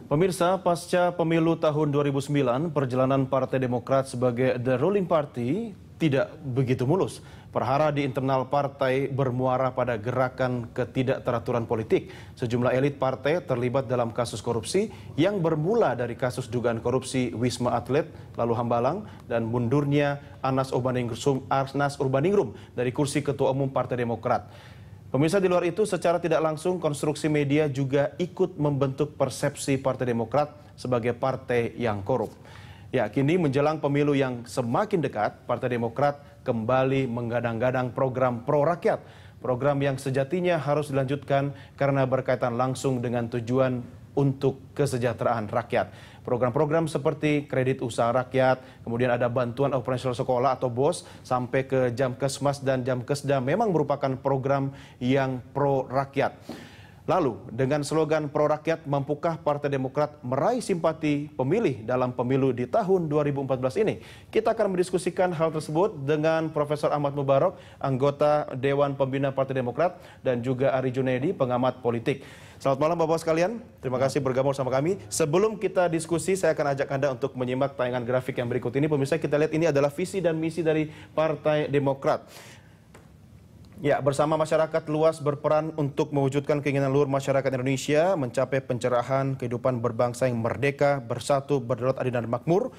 Pemirsa, pasca pemilu tahun 2009, perjalanan Partai Demokrat sebagai the ruling party tidak begitu mulus. Perhara di internal partai bermuara pada gerakan ketidakteraturan politik. Sejumlah elit partai terlibat dalam kasus korupsi yang bermula dari kasus dugaan korupsi Wisma Atlet, lalu Hambalang, dan mundurnya Anas Urbaningrum dari kursi Ketua Umum Partai Demokrat. Pemirsa, di luar itu, secara tidak langsung konstruksi media juga ikut membentuk persepsi Partai Demokrat sebagai partai yang korup. Ya, kini menjelang pemilu yang semakin dekat, Partai Demokrat kembali menggadang-gadang program pro-rakyat. Program yang sejatinya harus dilanjutkan karena berkaitan langsung dengan tujuan untuk kesejahteraan rakyat. Program-program seperti kredit usaha rakyat, kemudian ada bantuan operasional sekolah atau BOS, sampai ke Jamkesmas dan Jamkesda memang merupakan program yang pro-rakyat. Lalu, dengan slogan pro-rakyat, mampukah Partai Demokrat meraih simpati pemilih dalam pemilu di tahun 2014 ini? Kita akan mendiskusikan hal tersebut dengan Profesor Ahmad Mubarok, anggota Dewan Pembina Partai Demokrat, dan juga Ari Junaidi, pengamat politik. Selamat malam Bapak sekalian, terima kasih bergabung sama kami. Sebelum kita diskusi, saya akan ajak Anda untuk menyimak tayangan grafik yang berikut ini. Pemirsa, kita lihat ini adalah visi dan misi dari Partai Demokrat. Ya, bersama masyarakat luas berperan untuk mewujudkan keinginan luhur masyarakat Indonesia mencapai pencerahan kehidupan berbangsa yang merdeka, bersatu, berdaulat, adil dan makmur,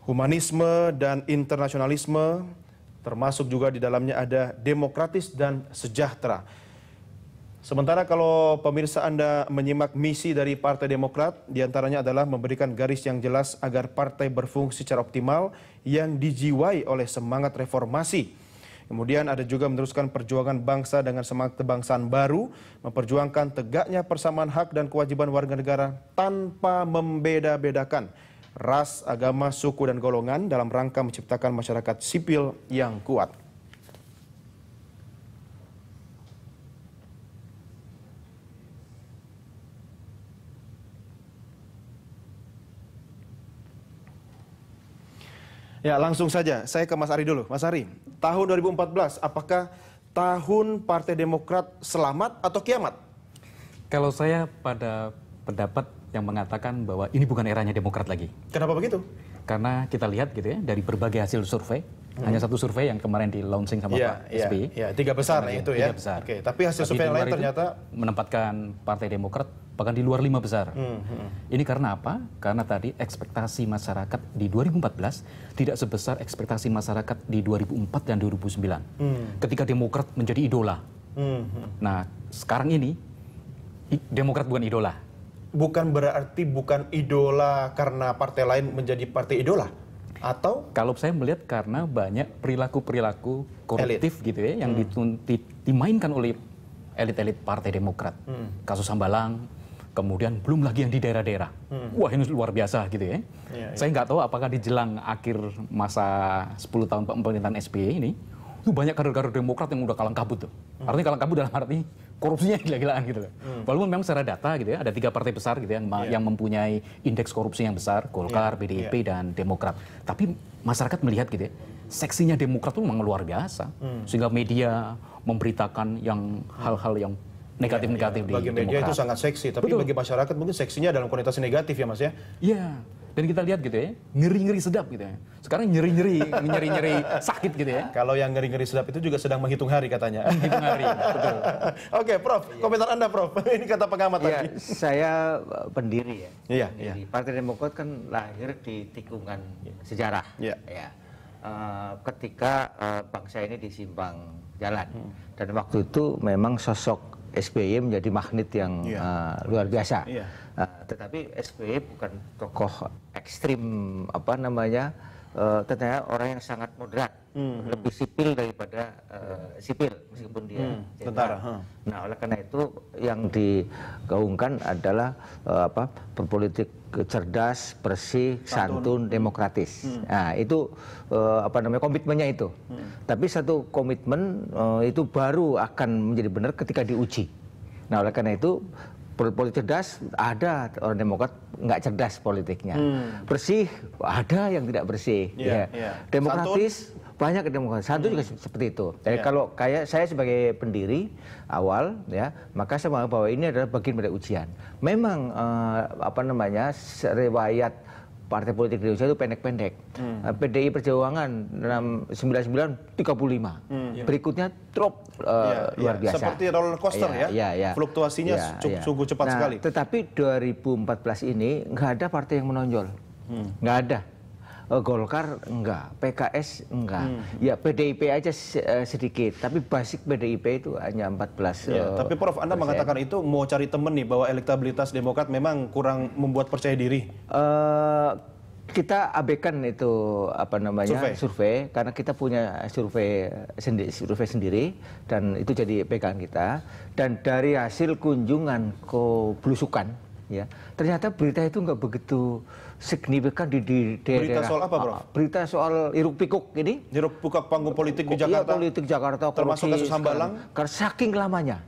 humanisme dan internasionalisme, termasuk juga di dalamnya ada demokratis dan sejahtera. Sementara kalau pemirsa Anda menyimak misi dari Partai Demokrat, diantaranya adalah memberikan garis yang jelas agar partai berfungsi secara optimal yang dijiwai oleh semangat reformasi. Kemudian ada juga meneruskan perjuangan bangsa dengan semangat kebangsaan baru, memperjuangkan tegaknya persamaan hak dan kewajiban warga negara tanpa membeda-bedakan ras, agama, suku, dan golongan dalam rangka menciptakan masyarakat sipil yang kuat. Ya, langsung saja saya ke Mas Ari dulu. Mas Ari, tahun 2014 apakah tahun Partai Demokrat selamat atau kiamat? Kalau saya pada pendapat yang mengatakan bahwa ini bukan eranya Demokrat lagi. Kenapa begitu? Karena kita lihat gitu ya, dari berbagai hasil survei, hanya satu survei yang kemarin di launching sama Pak SBY. Ya, tiga besar itu ya. Tiga besar. Oke, tapi hasil survei yang lain ternyata menempatkan Partai Demokrat bahkan di luar 5 besar. Ini karena apa? Karena tadi ekspektasi masyarakat di 2014 tidak sebesar ekspektasi masyarakat di 2004 dan 2009. Ketika Demokrat menjadi idola. Nah, sekarang ini Demokrat bukan idola. Bukan berarti bukan idola karena partai lain menjadi partai idola? Atau? Kalau saya melihat karena banyak perilaku-perilaku koruptif gitu ya, yang dimainkan oleh elit-elit Partai Demokrat. Kasus Hambalang, kemudian belum lagi yang di daerah-daerah. Wah, ini luar biasa gitu ya. Saya nggak tahu apakah di jelang akhir masa 10 tahun pemerintahan SBY ini, itu banyak kader-kader Demokrat yang udah kalang kabut tuh. Artinya kalang kabut dalam arti korupsinya gila-gilaan gitu loh. Walaupun memang secara data gitu ya, ada 3 partai besar gitu yang mempunyai indeks korupsi yang besar, Golkar, PDIP, dan Demokrat. Tapi masyarakat melihat gitu ya, seksinya Demokrat itu memang luar biasa. Sehingga media memberitakan yang hal-hal yang negatif-negatif di Demokrat. Bagi media itu sangat seksi, tapi bagi masyarakat mungkin seksinya dalam konotasi negatif ya Mas ya? Iya. Dan kita lihat gitu ya, ngeri-ngeri sedap gitu ya. Sekarang nyeri-nyeri sakit gitu ya. Kalau yang ngeri-ngeri sedap itu juga sedang menghitung hari katanya. Menghitung hari, betul. Oke, Prof, komentar Anda, Prof. Ini kata pengamat tadi. Saya pendiri ya. Iya, pendiri. Partai Demokrat kan lahir di tikungan sejarah. Iya. Ya. Ketika bangsa ini disimpang jalan. Dan waktu itu memang sosok SBY menjadi magnet yang luar biasa. Tetapi SBY bukan tokoh ekstrim ternyata orang yang sangat moderat, lebih sipil daripada sipil meskipun dia tentara. Nah, oleh karena itu yang digaungkan adalah berpolitik cerdas, bersih, santun, demokratis. Nah, itu komitmennya itu. Tapi satu komitmen itu baru akan menjadi benar ketika diuji. Nah, oleh karena itu politik cerdas ada, orang Demokrat nggak cerdas politiknya. Bersih ada yang tidak bersih. Demokratis banyak demokratis. Santun juga seperti itu. Jadi kalau kayak saya sebagai pendiri awal ya, maka saya menganggap bahwa ini adalah bagian dari ujian. Memang riwayat partai politik di Indonesia itu pendek-pendek. PDI Perjuangan 99 35. Berikutnya drop luar biasa. Seperti roller coaster fluktuasinya sungguh cepat sekali. Tetapi 2014 ini nggak ada partai yang menonjol. Nggak ada. Golkar enggak, PKS enggak. Ya PDIP aja sedikit, tapi basic PDIP itu hanya 14. Tapi Prof, Anda mengatakan itu mau cari temen nih bahwa elektabilitas Demokrat memang kurang membuat percaya diri. Kita abaikan itu survei karena kita punya survei sendiri dan itu jadi pegangan kita. Dan dari hasil kunjungan ke belusukan, ya ternyata berita itu nggak begitu signifikan di daerah. Berita soal apa, Bro? Berita soal hiruk pikuk ini. Hiruk pikuk panggung politik di Jakarta. Iya, politik Jakarta. Termasuk kasus Hambalang. Karena saking lamanya.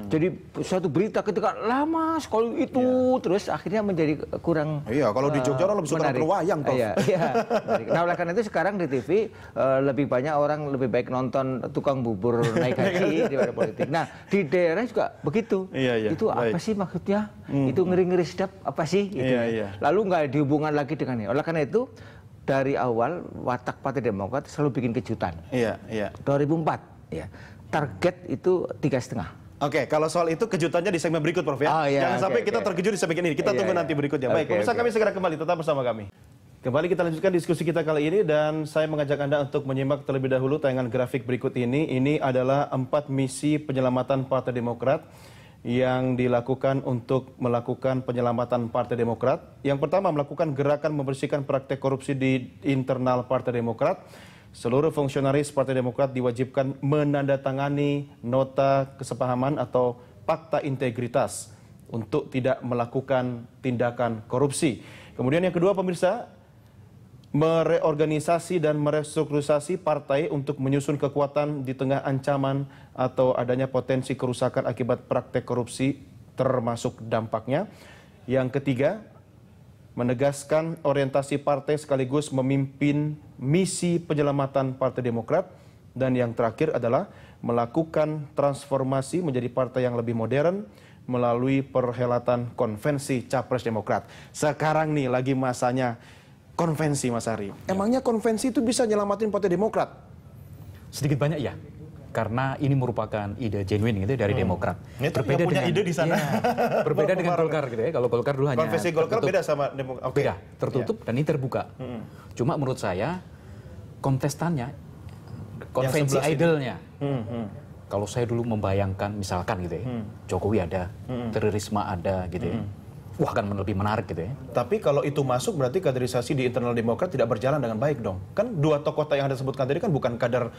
Jadi suatu berita ketika lama sekali itu terus akhirnya menjadi kurang. Iya, kalau di Jogja orang lebih suka berwayang, Prof. Iya. Nah, oleh karena itu sekarang di TV lebih banyak orang lebih baik nonton tukang bubur naik haji daripada politik. Nah, di daerah juga begitu. Itu apa sih maksudnya? Itu ngeri-ngeri sedap apa sih? Gitu. Lalu nggak dihubungkan lagi dengan ini. Oleh karena itu dari awal watak Partai Demokrat selalu bikin kejutan. 2004 ya. Target itu 3,5. Oke, kalau soal itu kejutannya di segmen berikut, Prof ya. Jangan sampai kita terkejut di segmen ini. Kita tunggu nanti berikutnya. Baik, pemirsa kami segera kembali, tetap bersama kami. Kembali kita lanjutkan diskusi kita kali ini dan saya mengajak Anda untuk menyimak terlebih dahulu tayangan grafik berikut ini. Ini adalah 4 misi penyelamatan Partai Demokrat yang dilakukan untuk melakukan penyelamatan Partai Demokrat. Yang pertama, melakukan gerakan membersihkan praktek korupsi di internal Partai Demokrat. Seluruh fungsionaris Partai Demokrat diwajibkan menandatangani nota kesepahaman atau fakta integritas untuk tidak melakukan tindakan korupsi. Kemudian yang kedua, pemirsa, mereorganisasi dan merestrukturisasi partai untuk menyusun kekuatan di tengah ancaman atau adanya potensi kerusakan akibat praktek korupsi termasuk dampaknya. Yang ketiga, menegaskan orientasi partai sekaligus memimpin misi penyelamatan Partai Demokrat. Dan yang terakhir adalah melakukan transformasi menjadi partai yang lebih modern melalui perhelatan konvensi Capres Demokrat. Sekarang nih lagi masanya konvensi, Mas Ari. Emangnya konvensi itu bisa nyelamatin Partai Demokrat? Sedikit banyak ya. Karena ini merupakan ide genuine gitu dari Demokrat. Berbeda punya ide di sana. Berbeda dengan Golkar gitu ya. Kalau Golkar dulu hanya konvensi Golkar beda sama Demokrat. Beda, tertutup dan ini terbuka. Cuma menurut saya kontestannya, konvensi idolnya. Kalau saya dulu membayangkan misalkan gitu ya, Jokowi ada, terorisme ada gitu ya. Wah, akan lebih menarik gitu ya. Tapi kalau itu masuk berarti kaderisasi di internal Demokrat tidak berjalan dengan baik dong. Kan dua tokoh yang Anda sebutkan tadi kan bukan kader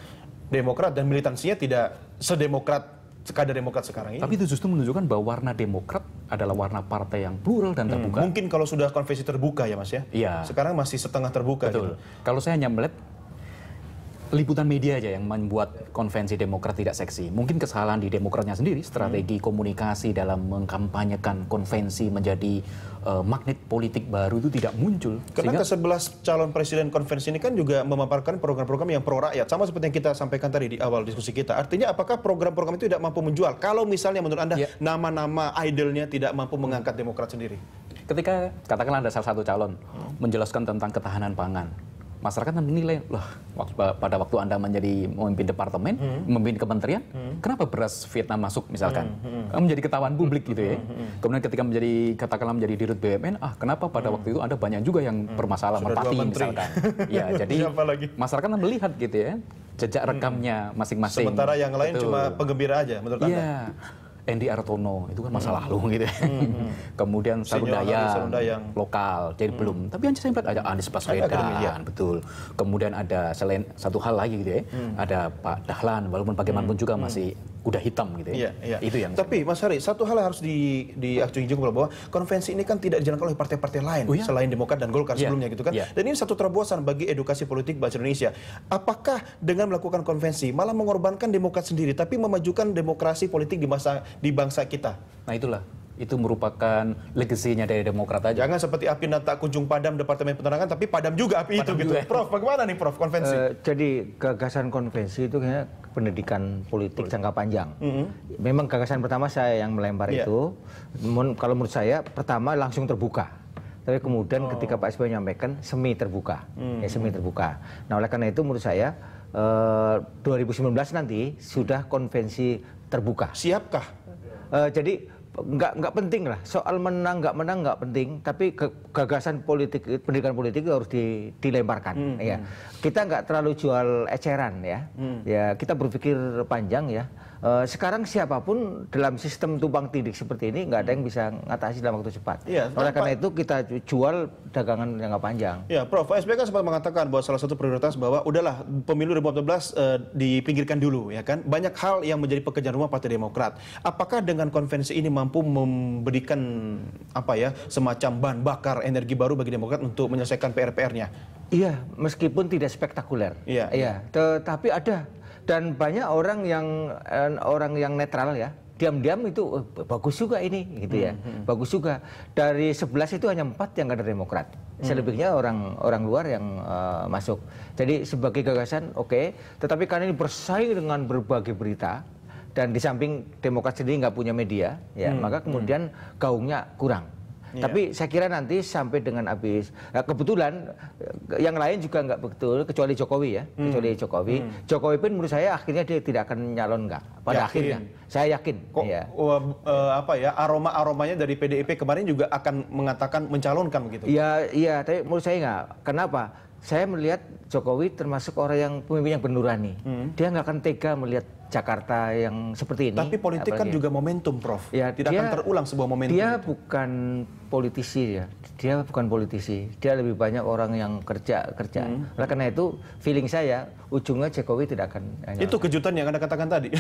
Demokrat dan militansinya tidak sekadar Demokrat sekarang ini. Tapi itu justru menunjukkan bahwa warna Demokrat adalah warna partai yang plural dan terbuka. Mungkin kalau sudah konvensi terbuka ya Mas ya? Iya. Sekarang masih setengah terbuka. Betul. Gitu. Kalau saya hanya melihat liputan media aja yang membuat konvensi Demokrat tidak seksi. Mungkin kesalahan di Demokratnya sendiri, strategi komunikasi dalam mengkampanyekan konvensi menjadi magnet politik baru itu tidak muncul. Karena ke-11 calon presiden konvensi ini kan juga memaparkan program-program yang pro rakyat. Sama seperti yang kita sampaikan tadi di awal diskusi kita. Artinya apakah program-program itu tidak mampu menjual? Kalau misalnya menurut Anda nama-nama idolnya tidak mampu mengangkat Demokrat sendiri? Ketika katakanlah ada salah satu calon menjelaskan tentang ketahanan pangan, masyarakat menilai, loh, pada waktu Anda menjadi memimpin departemen, memimpin kementerian, kenapa beras Vietnam masuk misalkan? Menjadi ketahuan publik gitu ya. Kemudian ketika katakanlah menjadi dirut BUMN, kenapa pada waktu itu Anda banyak juga yang bermasalah merpati misalkan. Ya, jadi masyarakat melihat gitu ya, jejak rekamnya masing-masing. Sementara yang lain cuma penggembira aja menurut Anda? Iya. Endi Artono itu kan masa lalu gitu. Kemudian Sarundayang lokal, jadi belum. Tapi yang saya lihat ada Anies Baswedan, betul. Kemudian ada selain satu hal lagi gitu ya, ada Pak Dahlan, walaupun bagaimanapun juga masih kuda hitam gitu ya. Itu yang. Tapi Mas Hari, satu hal yang harus diakui juga bahwa konvensi ini kan tidak dijalankan oleh partai-partai lain selain Demokrat dan Golkar sebelumnya gitu kan. Dan ini satu terobosan bagi edukasi politik bangsa Indonesia. Apakah dengan melakukan konvensi malah mengorbankan Demokrat sendiri tapi memajukan demokrasi politik di bangsa kita? Nah itulah itu merupakan legasinya dari Demokrat aja. Jangan seperti api tak kunjung padam Departemen Penerangan, tapi padam juga api Padam itu gitu. juga. Prof, bagaimana nih Prof konvensi? Jadi gagasan konvensi itu kayaknya pendidikan politik jangka panjang. Memang gagasan pertama saya yang melempar itu, kalau menurut saya pertama langsung terbuka. Tapi kemudian ketika Pak SBY menyampaikan semi terbuka, semi terbuka. Nah oleh karena itu menurut saya 2019 nanti sudah konvensi terbuka. Siapkah? Jadi nggak penting lah soal menang nggak penting, tapi gagasan politik, pendidikan politik harus dilemparkan. Ya, kita nggak terlalu jual eceran ya. Ya kita berpikir panjang ya. Sekarang siapapun dalam sistem tumpang tindih seperti ini nggak ada yang bisa ngatasi dalam waktu cepat. Oleh karena itu kita jual dagangan jangka panjang. Ya, Prof. SBY kan sempat mengatakan bahwa salah satu prioritas bahwa udahlah pemilu 2014 dipinggirkan dulu, ya kan? Banyak hal yang menjadi pekerjaan rumah Partai Demokrat. Apakah dengan konvensi ini mampu memberikan semacam bahan bakar energi baru bagi Demokrat untuk menyelesaikan PR-PR-nya? Iya, meskipun tidak spektakuler. Iya, tetapi ada. Dan banyak orang yang netral ya, diam-diam itu bagus juga ini gitu ya. Bagus juga. Dari 11 itu hanya 4 yang ada Demokrat. Selebihnya orang luar yang masuk. Jadi sebagai gagasan oke, tetapi karena ini bersaing dengan berbagai berita dan di samping Demokrat sendiri nggak punya media ya, maka kemudian gaungnya kurang. Tapi saya kira nanti sampai dengan habis, kebetulan yang lain juga nggak betul, kecuali Jokowi ya, kecuali Jokowi. Jokowi pun menurut saya akhirnya dia tidak akan nyalon nggak, pada akhirnya. Saya yakin. Kok aromanya dari PDIP kemarin juga akan mengatakan mencalonkan begitu? Iya, tapi menurut saya nggak. Kenapa? Saya melihat Jokowi termasuk orang yang pemimpin yang bernurani. Dia nggak akan tega melihat Jakarta yang seperti ini. Tapi politik kan juga momentum, Prof. Ya, tidak akan terulang sebuah momentum. Dia bukan politisi ya. Dia bukan politisi. Dia lebih banyak orang yang kerja. Oleh karena itu, feeling saya ujungnya Jokowi tidak akan. Itu kejutan yang Anda katakan tadi.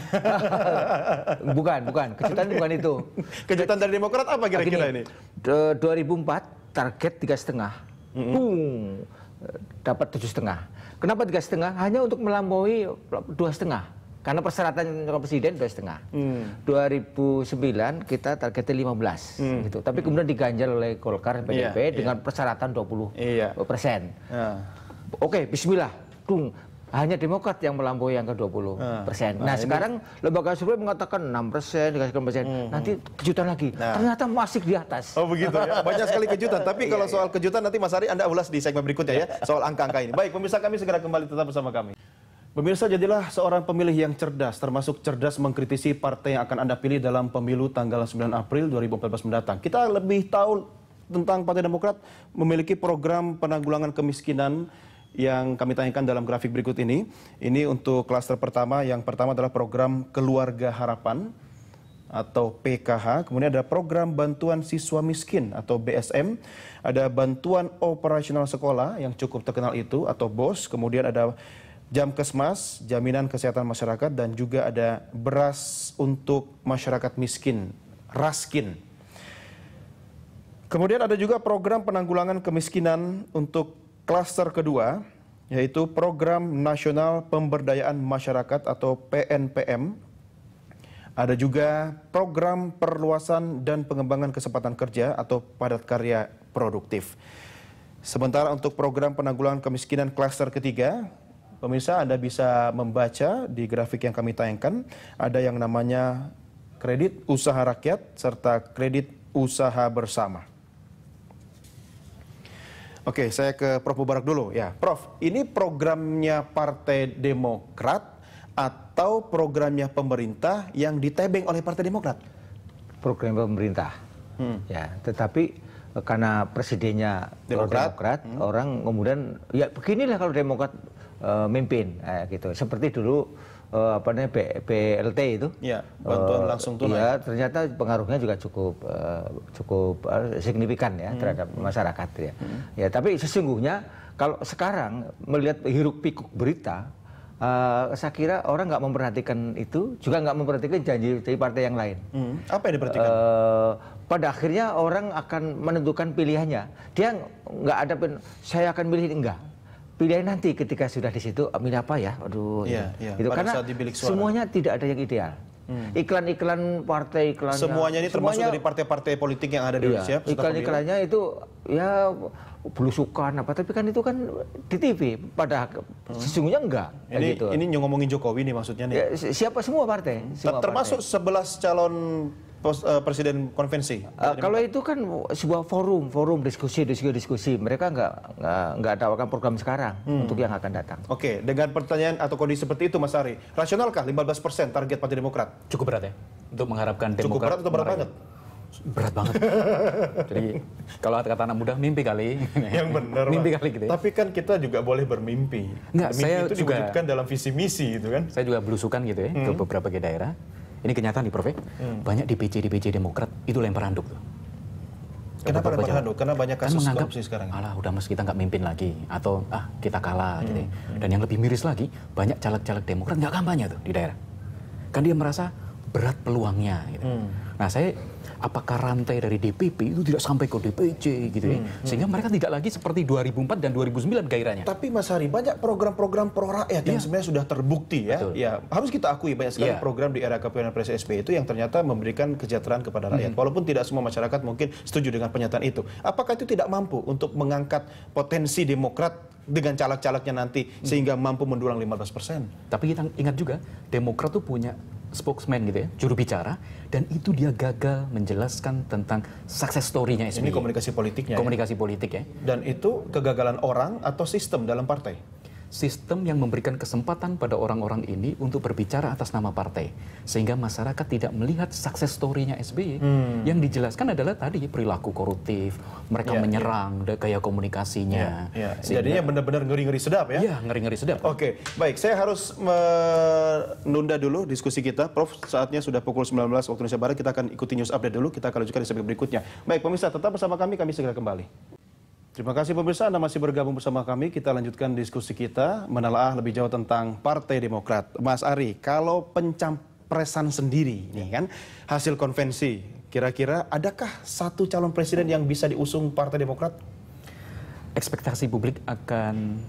bukan. Kejutan bukan itu. Kejutan dari Demokrat apa kira-kira ini? 2004 target 3,5. Dapat 7,5. Kenapa 3,5? Hanya untuk melampaui 2,5. Karena persyaratan presiden 2,5. 2009 kita targetnya 15 gitu. Tapi kemudian diganjal oleh Golkar dan PDIP dengan persyaratan 20%. Oke, bismillah. Hanya Demokrat yang melampaui angka 20%. Nah, sekarang lembaga survei mengatakan 6%, 3,9%. Nanti kejutan lagi. Ternyata masih di atas. Oh begitu ya. Banyak sekali kejutan. Tapi kalau soal kejutan nanti Mas Ari Anda ulas di segmen berikutnya ya. Soal angka-angka ini. Baik, pemirsa kami segera kembali tetap bersama kami. Pemirsa, jadilah seorang pemilih yang cerdas, termasuk cerdas mengkritisi partai yang akan Anda pilih dalam pemilu tanggal 9 April 2014 mendatang. Kita lebih tahu tentang Partai Demokrat memiliki program penanggulangan kemiskinan yang kami tanyakan dalam grafik berikut ini. Ini untuk klaster pertama. Yang pertama adalah program Keluarga Harapan atau PKH. Kemudian ada program Bantuan Siswa Miskin atau BSM. Ada Bantuan Operasional Sekolah yang cukup terkenal itu atau BOS. Kemudian ada Jamkesmas, Jaminan Kesehatan Masyarakat, dan juga ada Beras untuk Masyarakat Miskin, Raskin. Kemudian ada juga program penanggulangan kemiskinan untuk klaster kedua, yaitu Program Nasional Pemberdayaan Masyarakat atau PNPM. Ada juga Program Perluasan dan Pengembangan Kesempatan Kerja atau Padat Karya Produktif. Sementara untuk program penanggulangan kemiskinan klaster ketiga, pemirsa Anda bisa membaca di grafik yang kami tayangkan, ada yang namanya kredit usaha rakyat serta kredit usaha bersama. Oke, saya ke Prof. Mubarak dulu. Ya, Prof, ini programnya Partai Demokrat atau programnya pemerintah yang ditebeng oleh Partai Demokrat? Program pemerintah. Ya, tetapi karena presidennya Demokrat, orang kemudian ya beginilah kalau Demokrat mimpin gitu. Seperti dulu BLT itu. Ya, bantuan langsung tunai. Ya, ternyata pengaruhnya juga cukup signifikan ya terhadap masyarakat ya. Ya, tapi sesungguhnya kalau sekarang melihat hiruk pikuk berita, saya kira orang nggak memperhatikan itu, juga nggak memperhatikan janji dari partai yang lain. Apa yang diperhatikan? Pada akhirnya orang akan menentukan pilihannya. Dia nggak ada saya akan milih enggak. Pilihan nanti ketika sudah di situ milih apa ya? Aduh, itu karena semuanya tidak ada yang ideal. Iklan-iklan partai, iklannya. Semuanya ini termasuk dari partai-partai politik yang ada di Indonesia. Iklan-iklannya itu ya belusukan apa, tapi kan itu kan di TV. Pada sesungguhnya enggak. Ini gitu. ini ngomongin Jokowi nih maksudnya nih. Ya, siapa semua partai? Termasuk 11 calon presiden konvensi. Kalau itu kan sebuah forum diskusi. Mereka nggak tawarkan program sekarang untuk yang akan datang. Oke, dengan pertanyaan atau kondisi seperti itu, Mas Ari, rasionalkah 15% target Partai Demokrat? Cukup berat ya untuk mengharapkan Demokrat. Cukup berat atau berat banget? Berat banget. Jadi kalau kata anak muda, mimpi kali. Yang benar, mimpi kali gitu ya. Tapi kan kita juga boleh bermimpi. Enggak, mimpi saya itu juga diwujudkan dalam visi misi gitu kan. Saya juga belusukan gitu ya ke beberapa daerah. Ini kenyataan nih Prof. Banyak DPC Demokrat itu lempar handuk tuh. Kenapa lempar handuk? Karena banyak kasus korupsi sekarang. Alah, udah mas kita nggak mimpin lagi, atau kita kalah gitu ya. Dan yang lebih miris lagi, banyak caleg-caleg Demokrat nggak kampanye tuh di daerah. Kan dia merasa berat peluangnya gitu. Nah, apakah rantai dari DPP itu tidak sampai ke DPC gitu ya, sehingga mereka tidak lagi seperti 2004 dan 2009 gairahnya. Tapi Mas Hari, banyak program-program pro rakyat yang sebenarnya sudah terbukti ya. Betul. Ya, harus kita akui banyak sekali program di era kepemimpinan Presiden SBY itu yang ternyata memberikan kesejahteraan kepada rakyat. Walaupun tidak semua masyarakat mungkin setuju dengan pernyataan itu. Apakah itu tidak mampu untuk mengangkat potensi Demokrat dengan caleg-calegnya nanti sehingga mampu mendulang 15%? Tapi kita ingat juga, Demokrat tuh punya spokesman gitu ya, juru bicara, dan itu dia gagal menjelaskan tentang success story-nya SBY. Ini komunikasi politiknya. Komunikasi politik ya. Dan itu kegagalan orang atau sistem dalam partai? Sistem yang memberikan kesempatan pada orang-orang ini untuk berbicara atas nama partai, sehingga masyarakat tidak melihat success story-nya SBY. Yang dijelaskan adalah tadi perilaku koruptif, mereka menyerang, gaya komunikasinya. Jadinya benar-benar ngeri-ngeri sedap ya? Iya, ngeri-ngeri sedap. Oke, baik. Saya harus menunda dulu diskusi kita. Prof, saatnya sudah pukul 19 waktu Indonesia Barat. Kita akan ikuti news update dulu. Kita akan lanjutkan di segmen berikutnya. Baik, pemirsa, tetap bersama kami segera kembali. Terima kasih pemirsa, Anda masih bergabung bersama kami. Kita lanjutkan diskusi kita, menelaah lebih jauh tentang Partai Demokrat. Mas Ari, kalau pencapresan sendiri, nih kan, hasil konvensi, kira-kira adakah satu calon presiden yang bisa diusung Partai Demokrat? Ekspektasi publik akan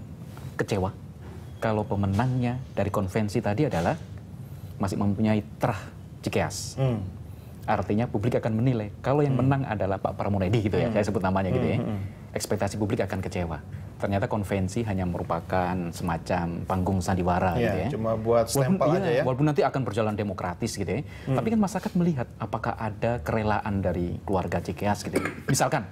kecewa kalau pemenangnya dari konvensi tadi adalah masih mempunyai terah Cikeas. Artinya publik akan menilai kalau yang menang adalah Pak Pramonedi gitu ya, saya sebut namanya gitu ya. Ekspektasi publik akan kecewa. Ternyata konvensi hanya merupakan semacam panggung sandiwara gitu ya. Cuma buat stempel aja ya. Walaupun nanti akan berjalan demokratis gitu ya. Tapi kan masyarakat melihat apakah ada kerelaan dari keluarga Cikeas gitu ya. Misalkan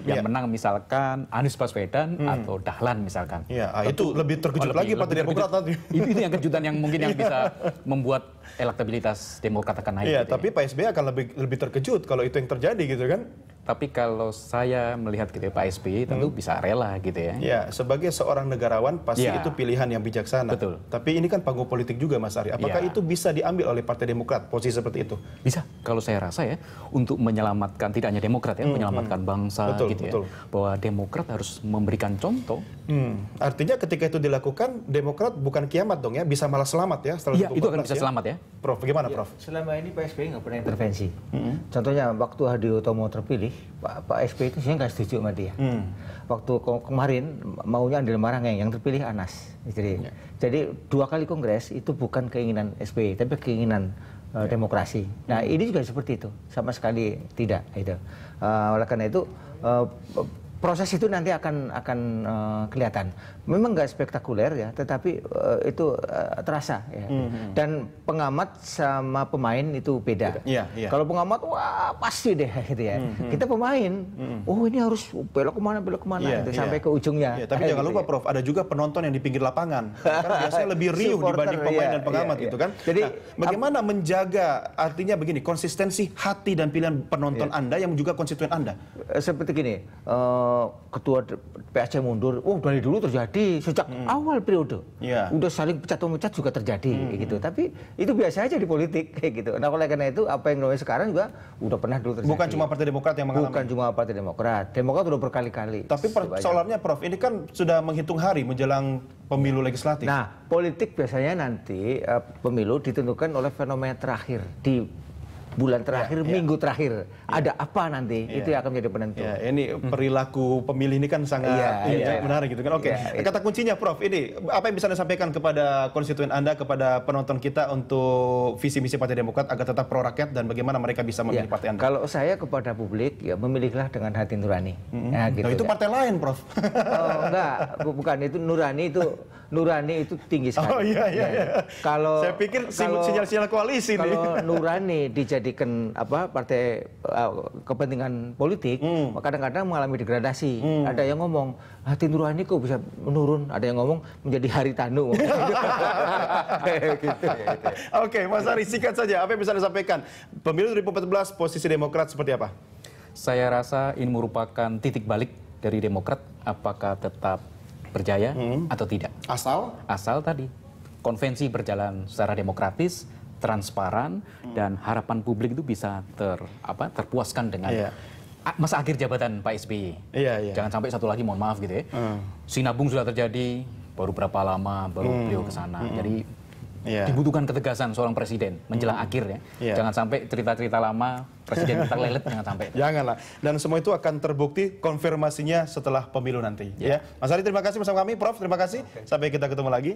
yang menang misalkan Anies Baswedan atau Dahlan misalkan. Iya, itu lebih terkejut lagi Partai Demokrat nanti. Itu yang kejutan yang mungkin yang bisa membuat elektabilitas Demokrat akan naik. Iya, gitu tapi Pak SBY akan lebih terkejut kalau itu yang terjadi gitu kan. Tapi kalau saya melihat gitu ya, Pak SBY tentu bisa rela gitu ya. Ya, sebagai seorang negarawan pasti itu pilihan yang bijaksana. Betul. Tapi ini kan panggung politik juga Mas Ari. Apakah itu bisa diambil oleh Partai Demokrat posisi seperti itu? Bisa. Kalau saya rasa ya, untuk menyelamatkan tidak hanya Demokrat ya, menyelamatkan bangsa gitu ya. Bahwa Demokrat harus memberikan contoh. Artinya ketika itu dilakukan, Demokrat bukan kiamat dong ya, bisa malah selamat ya setelah Iya, itu akan bisa selamat ya. Prof, bagaimana Prof? Selama ini Pak SBY nggak pernah intervensi. Contohnya waktu Hadi Utomo terpilih, Pak SBY itu saya nggak setuju sama dia. Waktu kemarin maunya Andil Marangeng, yang terpilih Anas. Jadi 2 kali kongres itu bukan keinginan SBY, tapi keinginan demokrasi. Nah ini juga seperti itu, sama sekali tidak. Oleh karena itu proses itu nanti akan kelihatan. Memang nggak spektakuler ya, tetapi itu terasa ya. Dan pengamat sama pemain itu beda. Kalau pengamat wah pasti deh gitu ya. Kita pemain, oh ini harus belok kemana gitu, sampai ke ujungnya. Tapi jangan lupa Prof, ada juga penonton yang di pinggir lapangan. Kan biasanya lebih riuh dibanding pemain dan pengamat gitu kan. Jadi bagaimana menjaga, artinya begini, konsistensi hati dan pilihan penonton Anda yang juga konstituen Anda? Seperti gini, ketua PAC mundur, dari dulu terjadi sejak awal periode, udah saling pecat-pecat juga terjadi, gitu. Tapi itu biasa aja di politik, kayak gitu. Nah oleh karena itu apa yang namanya sekarang juga udah pernah dulu terjadi. Bukan cuma Partai Demokrat yang mengalami. Bukan cuma Partai Demokrat, Demokrat udah berkali-kali. Tapi persoalannya Prof, ini kan sudah menghitung hari menjelang pemilu legislatif. Nah politik biasanya nanti pemilu ditentukan oleh fenomena terakhir di bulan terakhir, minggu terakhir, ada apa nanti, itu yang akan menjadi penentu. Ya, ini perilaku pemilih ini kan sangat menarik gitu kan. Oke, kata kuncinya Prof, ini apa yang bisa Anda sampaikan kepada konstituen Anda, kepada penonton kita untuk visi misi Partai Demokrat agar tetap pro rakyat dan bagaimana mereka bisa memilih partai Anda? Kalau saya kepada publik, ya memilihlah dengan hati nurani. Nah, gitu, itu partai lain, Prof. Oh, enggak, bukan itu nurani itu tinggi sekali. Oh iya. Kalau saya pikir sinyal-sinyal koalisi nih. Kalau nurani dijadikan partai kepentingan politik, kadang-kadang mengalami degradasi. Ada yang ngomong hati nurani kok bisa menurun, ada yang ngomong menjadi haritanu. Gitu. Oke, Mas Ari, singkat saja apa yang bisa disampaikan? Pemilu 2014 posisi Demokrat seperti apa? Saya rasa ini merupakan titik balik dari Demokrat, apakah tetap berjaya atau tidak. Asal tadi konvensi berjalan secara demokratis, transparan, dan harapan publik itu bisa terpuaskan dengan masa akhir jabatan Pak SBY. Jangan sampai satu lagi, mohon maaf gitu ya. Sinabung sudah terjadi, baru berapa lama baru beliau ke sana. Jadi dibutuhkan ketegasan seorang presiden menjelang akhir ya. Jangan sampai cerita-cerita lama presiden kita lelet, jangan sampai. Janganlah. Dan semua itu akan terbukti konfirmasinya setelah pemilu nanti. Ya. Mas Ari, terima kasih bersama kami. Prof, terima kasih. Sampai kita ketemu lagi.